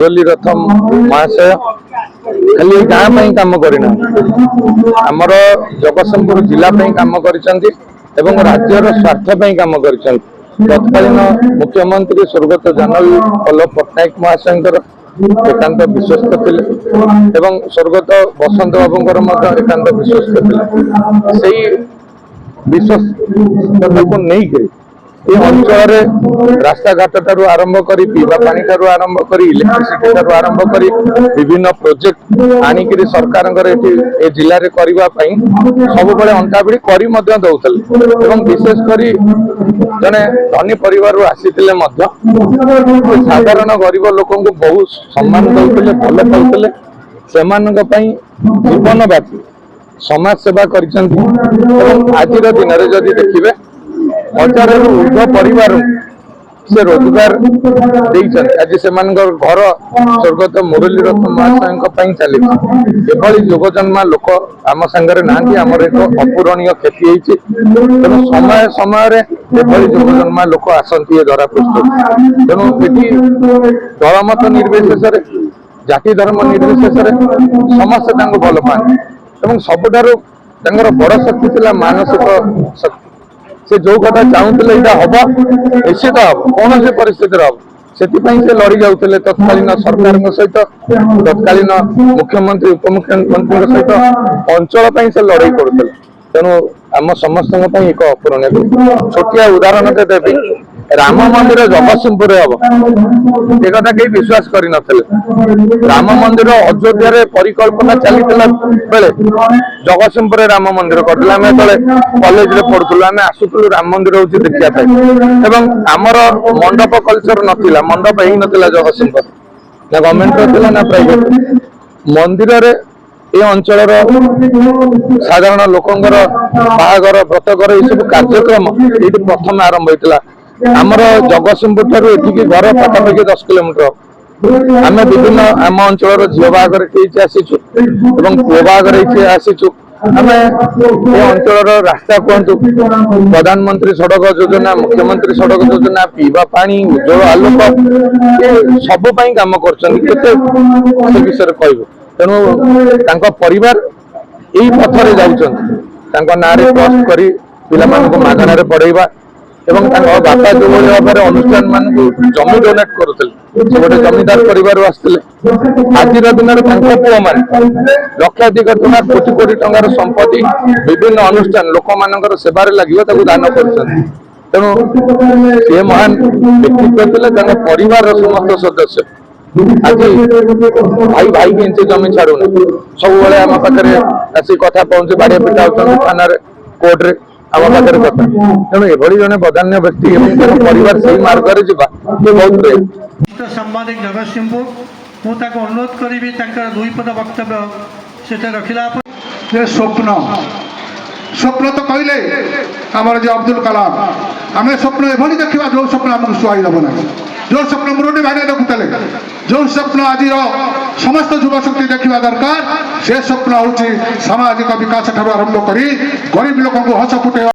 रथ महाशय खाली गाँव कम करना आमर जगतसिंहपुर जिला कम कर राज्यर स्वार्थ कम कर तत्कालीन मुख्यमंत्री स्वर्गत जानवी वल्लभ पट्टनायक महाशय एकांत विश्वस्त थे स्वर्गत बसंत बाबू एकांत विश्वस्त थे विश्वस्तता को नहीं ये अंचल रास्ता घाट ठारू आरंभ कर पीवा पानी ठारू आरंभ कर इलेक्ट्रिसिटी ठारू आरंभ कर विभिन्न प्रोजेक्ट आनिक सरकार जिले में करने सब अंटा भिड़ी कर विशेषकर जड़े धनी परिवार आसी साधारण गरीब लोक बहुत सम्मान दौले भल पाते से जीवन व्यापी समाज सेवा कर आज दिन में जदि देखिए 1000 रु ऊर्ध्व परिवार से रोजगार आज से घर स्वर्गत मुरली रथ महाशय चली जोग जन्मा लोक आम सांगे ना आमर एक अपूरणीय क्षति तेणु समय समय जोग जन्मा लोक आसती धरा पृष्ठ तेणु ये दलमत निर्विशेष जाति धर्म निर्विशेष समस्ते भल पाते सबुठार बड़ शक्ति थी मानसिक शक्ति से जो कथा चाहूले हम निश्चित हम कौन से परिस्थिति हम से लड़ी जाते तत्कालीन सरकार सहित तत्कालीन मुख्यमंत्री उपमुख्यमंत्री सहित अंचल से लड़ाई करते तेणु आम समस्त एक अपूरणीय छोटिया उदाहरण देवी राम मंदिर जगतसिंहपुर हम एक कहीं विश्वास कर राम मंदिर अयोध्या परिकल्पना चली बेले जगतसिंहपुर राम मंदिर करते कॉलेज में पढ़ुलु आम आसुलु राम मंदिर हूँ देखा आमर मंडप कल्चर नाला मंडप ही नाला जगतसिंहपुर ना गवर्नमेंट ना प्राइवेट मंदिर ये अंचल साधारण लोकंर बाहागर व्रतघर ये सब कार्यक्रम ये प्रथम आरंभ होता आमर जगतसिंहपुर ठारू एठिकी घर पाखापाखि 10 किलोमीटर आम विभिन्न आम अंचल झील बाहागर आसीचु पुओ बाहागर आसीचु आम ये अंचल रास्ता कहतु प्रधानमंत्री सड़क योजना मुख्यमंत्री सड़क योजना पीवा पानी उज्जवल आलोक सब कम कर विषय कह तेणु परिवार यही पथरे जाऊँ ना ट्रस्ट कर पिला मागणार पढ़ेवा एवं बापा जो भाव अनुष्ठान मान जमी डोनेट करुले गोटे जमीदार परिवार आसते आज दिन में पुओ मान लक्षाधिक टଙ୍କା कोटी कोटी टंकार संपत्ति विभिन्न अनुष्ठान लोक मान सेवार लगे दान कर तेणु सी महान व्यक्तित्व थे परिवार समस्त सदस्य आज भाई भाई के जमी छाड़ूनी सब आम पाखे आसी कथा पहुंचे बाड़िया पिटा होती थाना कोर्टे आम पाखे कथा तेणु ये जड़े बधान्य व्यक्ति परिवार से मार्ग बहुत सांबादिक जगतसिंहपुर मुझे अनुरोध करी दुई पद वक्तव्य से रखला स्वप्न स्वप्न तो कहले आमर जो अब्दुल कलाम आम स्वप्न एभली देखा जो स्वप्न आमको सुहाई देव ना जो स्वप्न मुरली भाई देखुले जो स्वप्न आज समस्त युवा शक्ति देखा दरकार से स्वप्न हूँ सामाजिक विकास ठार आरंभ कर गरीब लोक हस फुटे